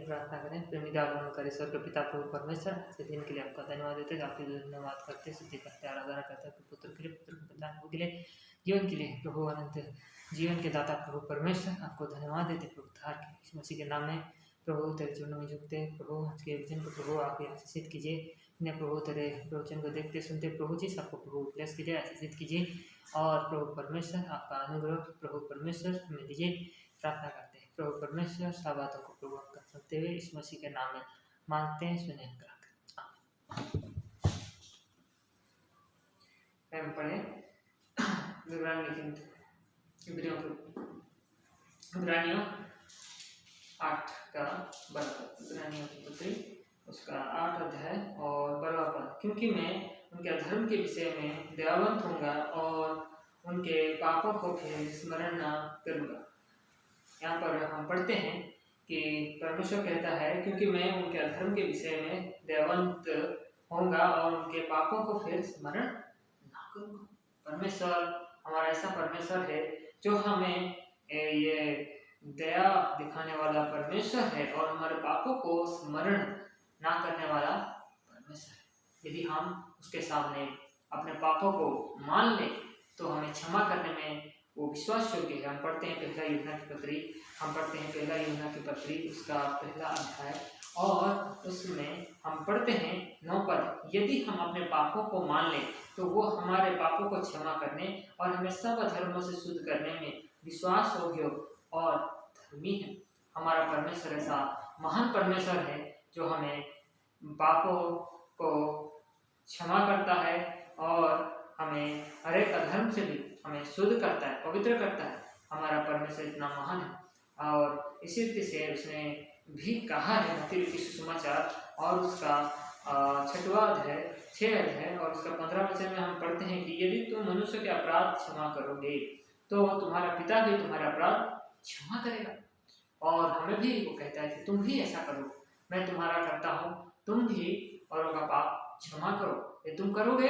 प्रार्थना करें। प्रेमी दयालु करे स्वर्ग के पिता प्रभु परमेश्वर, आज के दिन के लिए आपका धन्यवाद देते हैं, आपके धन्यवाद करते स्तुति करते आराधना करते हैं पुत्र के लिए, पुत्र के प्रदान के लिए, जीवन के लिए प्रभु अनंत जीवन के दाता प्रभु परमेश्वर, आपको धन्यवाद देते प्रभु उद्धार के यीशु मसीह के नाम में प्रभु तेरे चरणों में झुकते प्रभु। आज के वचन को प्रभु आप आशीषित कीजिए, इन्हें प्रभु तेरे प्रवचन को देखते सुनते प्रभु जी सबको प्रभु ब्लेस कीजिए, आशीषित कीजिए और प्रभु परमेश्वर आपका अनुग्रह प्रभु परमेश्वर हमें दीजिए। प्रार्थना करते हैं प्रभु परमेश्वर सब बातों को प्रभु आपका सुनते हुए इस मसीह के नाम में मांगते हैं, सुने हम पढ़े इब्रानियों 8 का 12, इब्रानियों की पुत्री उसका 8 अध्याय और 12 पद। क्योंकि मैं उनके धर्म के विषय में दयावंत होऊंगा और उनके पापों को फिर स्मरण न करूँगा। यहाँ पर हम पढ़ते हैं कि परमेश्वर कहता है क्योंकि मैं उनके अधर्म के विषय में दयावंत होऊंगा और उनके पापों को फिर स्मरण ना करूँगा। परमेश्वर हमारा ऐसा परमेश्वर है जो हमें ये दया दिखाने वाला परमेश्वर है और हमारे पापों को स्मरण ना करने वाला परमेश्वर है। यदि हम उसके सामने अपने पापों को मान लें तो हमें क्षमा करने में वो विश्वास योग्य है। हम पढ़ते हैं पहला यूहन्ना की पत्री उसका पहला अध्याय और उसमें हम पढ़ते हैं 9 पद। यदि हम अपने पापों को मान लें तो वो हमारे पापों को क्षमा करने और हमें सब अधर्मों से शुद्ध करने में विश्वास योग्य और धर्मी है। हमारा परमेश्वर ऐसा महान परमेश्वर है जो हमें पापों को क्षमा करता है और हमें हर एक अधर्म से भी हमें शुद्ध करता है, पवित्र करता है। हमारा परमेश्वर इतना महान है और इसी रीति से उसने भी कहा है मत्ती लिखित सुसमाचार और उसका 6वां अध्याय 6 अध्याय और उसका 15 वचन में हम पढ़ते हैं कि यदि तुम मनुष्य के अपराध क्षमा करोगे तो तुम्हारा पिता भी तुम्हारा अपराध क्षमा करेगा। और हमें भी वो कहता है कि तुम भी ऐसा करो, मैं तुम्हारा करता हूँ, तुम भी औरों का पाप क्षमा करो। ये तुम करोगे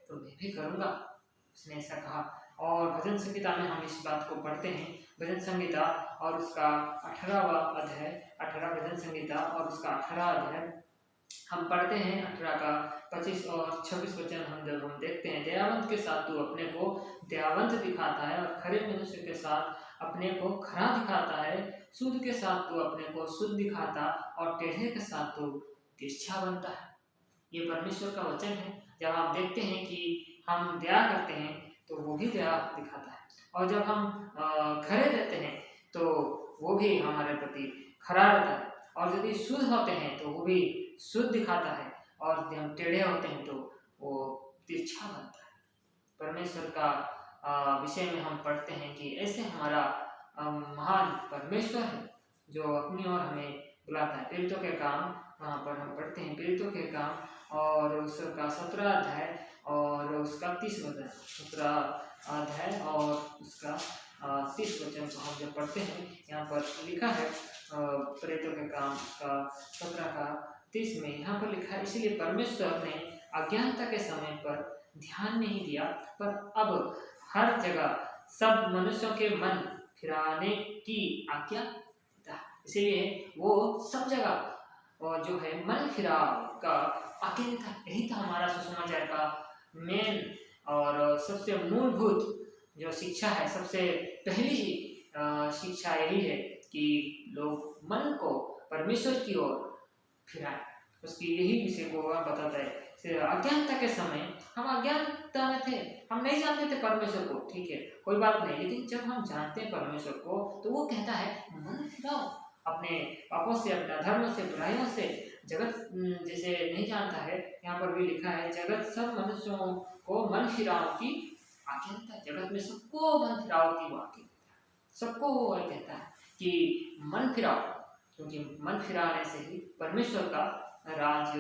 तो मैं भी करूँगा, उसने ऐसा कहा। और भजन संहिता में हम इस बात को पढ़ते हैं, भजन संहिता और उसका 18वां अध्याय 18 भजन संहिता और उसका 18 अध्याय हम पढ़ते हैं 18 का 25 और 26 वचन हम देखते हैं। दयावंत के साथ तू अपने को दयावंत दिखाता है और खरे मनुष्य के साथ अपने को खरा दिखाता है। शुद्ध के साथ तू अपने को शुद्ध दिखाता और टेढ़े के साथ तू तिरछा बनता है। ये परमेश्वर का वचन है। जब आप देखते हैं कि हम दया करते हैं तो वो भी दया दिखाता है और जब हम खरे रहते हैं तो वो भी हमारे प्रति खरा रहता है और यदि शुद्ध होते हैं तो वो भी शुद्ध दिखाता है और यदि हम टेढ़े होते हैं तो वो तिरछा बनता है। परमेश्वर का विषय में हम पढ़ते हैं कि ऐसे हमारा महान परमेश्वर है जो अपनी ओर हमें बुलाता है। प्रेरितों के काम वहाँ पर हम पढ़ते हैं, प्रेरितों के काम और उसका 17 अध्याय और उसका 30 वचन, 17 अध्याय और उसका 30 वचन को हम जब पढ़ते हैं यहाँ पर लिखा है प्रेरितों के काम उसका 17 का 30 में यहाँ पर लिखा है, इसलिए परमेश्वर ने अज्ञानता के समय पर ध्यान नहीं दिया पर अब हर जगह सब मनुष्यों के मन फिराने की आज्ञा देता है। इसीलिए वो सब जगह और जो है मन फिराव का आज्ञा देता है। यही था हमारा सुसमाचार का मेन और सबसे मूलभूत जो शिक्षा है, सबसे पहली शिक्षा यही है कि लोग मन को परमेश्वर की ओर फिराएं। उसकी यही विषय को वह बताता है। अज्ञानता के समय हम अज्ञानता में थे, हम नहीं जानते थे परमेश्वर को, ठीक है कोई बात नहीं, लेकिन जब हम जानते हैं परमेश्वर को तो वो कहता है मन फिराओ अपने पापों से, अपने अधर्म से, बुराइयों से। जगत जैसे नहीं जानता है, यहाँ पर भी लिखा है जगत सब मनुष्यों को मन फिराओ की आज्ञा देता है। जगत में सबको मन फिराओ की वो आज्ञा देता है, सबको वो कहता है कि मन फिराओ, क्योंकि मन फिराने से ही परमेश्वर का राज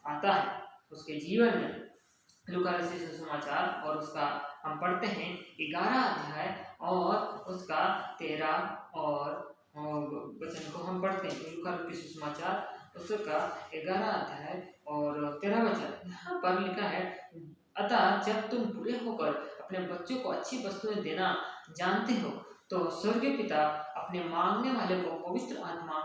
आता है उसके जीवन में। लूका रचित सुसमाचार और उसका हम पढ़ते हैं 11 अध्याय और उसका 13 और वचन को हम पढ़ते हैं। लूका रचित सुसमाचार उसका 11 अध्याय और 13 वचन यहाँ पर लिखा है, अतः जब तुम बुरे होकर अपने बच्चों को अच्छी वस्तुएं देना जानते हो तो स्वर्गीय पिता अपने मांगने वाले को पवित्र आत्मा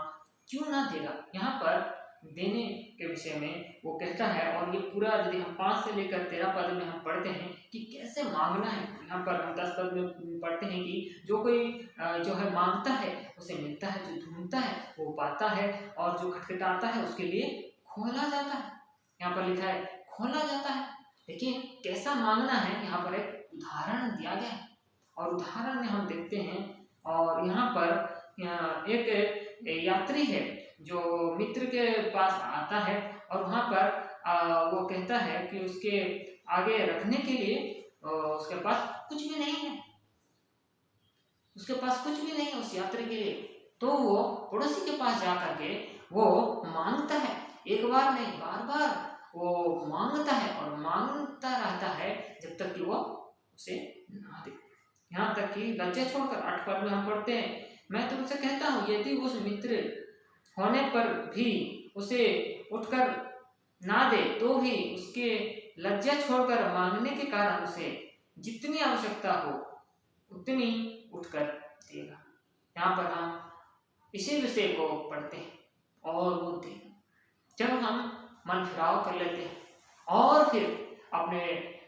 क्यों ना देगा। यहाँ पर देने के विषय में वो कहता है, और ये पूरा यदि हम 5 से लेकर 13 पद में हम पढ़ते हैं कि कैसे मांगना है। यहाँ पर हम 10 पद में पढ़ते हैं कि जो कोई जो है मांगता है उसे मिलता है, जो ढूंढता है वो पाता है, और जो खटखटाता है उसके लिए खोला जाता है। यहाँ पर लिखा है खोला जाता है। लेकिन कैसा मांगना है, यहाँ पर एक उदाहरण दिया गया है, और उदाहरण में हम देखते हैं। और यहाँ पर एक यात्री है जो मित्र के पास आता है, और वहाँ पर वो कहता है कि उसके आगे रखने के लिए उसके पास कुछ भी नहीं है, उसके पास कुछ भी नहीं है उस यात्री के लिए। तो वो पड़ोसी के पास जा करके वो मांगता है, एक बार नहीं बार बार वो मांगता है, और मांगता रहता है जब तक कि वो उसे ना दे। यहाँ तक कि लज्जा छोड़कर 8 पद में हम पढ़ते हैं, मैं तुमसे कहता हूँ यदि उस मित्र होने पर भी उसे उठकर ना दे, तो भी उसके लज्जा छोड़कर मांगने के कारण उसे जितनी आवश्यकता हो उतनी उठकर देगा। यहाँ पर हम इसी विषय को पढ़ते हैं, और वो देगा। जब हम मन फिराव कर लेते हैं और फिर अपने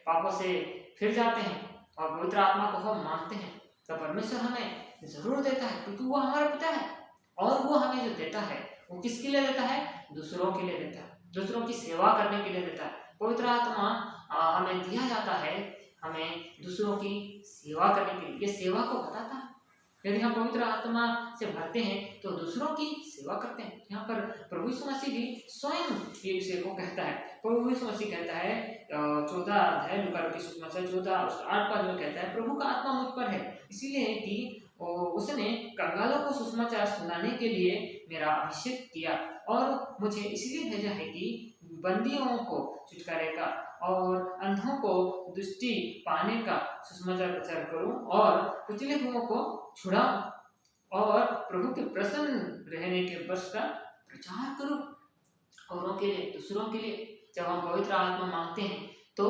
पापों से फिर जाते हैं और पवित्र आत्मा को हम मांगते हैं, तो परमेश्वर हमें जरूर देता है, क्योंकि वो हमारा पिता है। और वो हमें जो देता है वो किसके लिए देता है? दूसरों के लिए देता है, दूसरों की सेवा करने के लिए देता है। पवित्र आत्मा हमें दिया जाता है हमें दूसरों की सेवा करने के लिए। ये सेवा को बताता है। यदि हम पवित्र आत्मा से भरते हैं तो दूसरों की सेवा करते हैं। यहाँ पर प्रभु यीशु मसीह भी स्वयं ये विषय को कहता है। प्रभु यीशु मसीह कहता है 14 अध्याय लूका रचित सुसमाचार 14:8 पद में कहता है, प्रभु का आत्मा मुझ पर है, इसीलिए कि उसने कंगालों को सुसमाचार सुनाने के लिए मेरा अभिषेक किया, और मुझे इसलिए भेजा है कि बंदियों को छुटकारे का और अंधों को दृष्टि पाने का सुसमाचार प्रचार करूं, और कुचले हुओं को छुड़ाऊं, और प्रभु के प्रसन्न रहने के वर्ष का प्रचार करूं। औरों के लिए, दूसरों के लिए जब हम पवित्र आत्मा मांगते हैं तो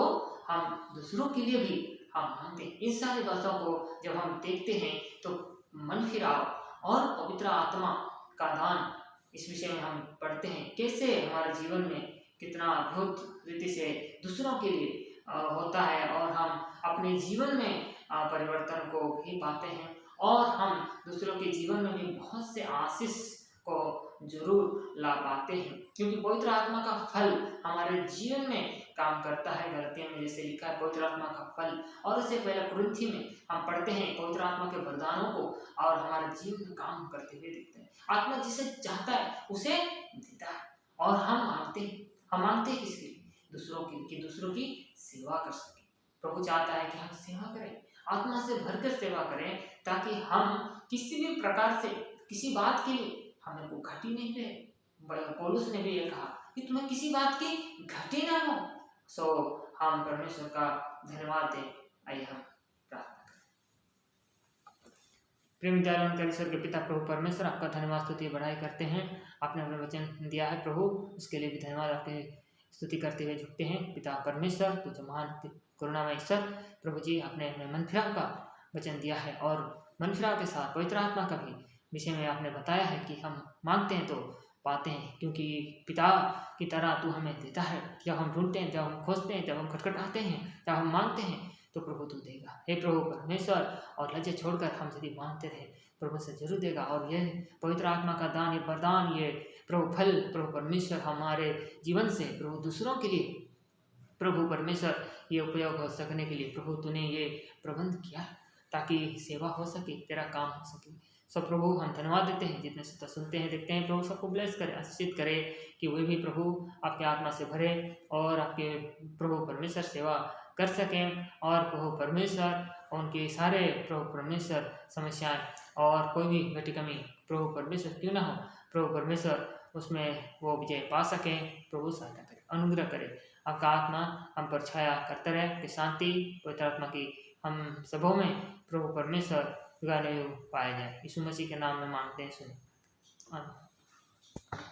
हम दूसरों के लिए भी हम मांगते हैं। इन सारी बातों को जब हम देखते हैं तो मन फिराव और पवित्र आत्मा का दान, इस विषय में हम पढ़ते हैं कैसे हमारे जीवन में कितना अद्भुत रीति से दूसरों के लिए होता है, और हम अपने जीवन में परिवर्तन को भी पाते हैं, और हम दूसरों के जीवन में भी बहुत से आशीष को जरूर ला पाते हैं, क्योंकि पवित्र आत्मा का फल हमारे जीवन में काम करता है। गलतियों में जैसे लिखा है पवित्र आत्मा का फल, और इससे पहले कुरिन्थी में हम पढ़ते हैं पवित्र आत्मा के वरदानों को, और हमारे जीवन में काम करते हुए देखते हैं। आत्मा जिसे चाहता है उसे देता है, और हम मांगते हैं किसके लिए? दूसरों की, कि दूसरों की सेवा कर सके। प्रभु चाहता है कि हम सेवा करें, आत्मा से भरकर सेवा करें, ताकि हम किसी भी प्रकार से किसी बात के लिए हमें को घटी नहीं रहे। पौलुस ने भी ये कहा कि तुम्हें किसी बात की घटी ना हो। सो हम परमेश्वर का धन्यवाद दें। आइए हम प्रार्थना करें। प्रेम दयालु ईश्वर के पिता प्रभु परमेश्वर, आपका धन्यवाद स्तुति बढ़ाई करते हैं। आपने अपने वचन दिया है प्रभु, उसके लिए भी धन्यवाद। आपके स्तुति करते हुए झुकते हैं। पिता परमेश्वर, तू जो महान करुणामय ईश्वर, प्रभु जी आपने हमें मन फिराव का वचन दिया है, और मन फिराव के साथ पवित्र आत्मा का भी विषय में आपने बताया है कि हम मांगते हैं तो पाते हैं, क्योंकि पिता की तरह तू हमें देता है। जब हम ढूंढते हैं, जब हम खोजते हैं, जब हम खटखटाते हैं, जब हम मांगते हैं, तो प्रभु तू देगा। हे प्रभु परमेश्वर, और लज्जा छोड़कर हम यदि मांगते रहे, प्रभु से जरूर देगा। और यह पवित्र आत्मा का दान, ये वरदान, ये प्रभु फल, प्रभु परमेश्वर हमारे जीवन से प्रभु दूसरों के लिए प्रभु परमेश्वर ये उपयोग हो सकने के लिए प्रभु तूने ये प्रबंध किया, ताकि सेवा हो सके, तेरा काम हो सके। सब प्रभु हम धन्यवाद देते हैं। जितने से सुनते हैं देखते हैं, प्रभु सबको ब्लेस करे, आशीषित करे, कि वे भी प्रभु आपके आत्मा से भरे और आपके प्रभु परमेश्वर सेवा कर सकें। और प्रभु परमेश्वर उनके सारे प्रभु परमेश्वर समस्याएं और कोई भी घटी कमी प्रभु परमेश्वर क्यों ना हो, प्रभु परमेश्वर उसमें वो विजय पा सकें। प्रभु सहायता करे, अनुग्रह करे। आपका आत्मा हम पर छाया करता रहे, कि शांति पवित्र आत्मा की हम सबों में प्रभु परमेश्वर गाने पाया जाए। यीशु मसीह के नाम में मांगते हैं, सुने। आमीन।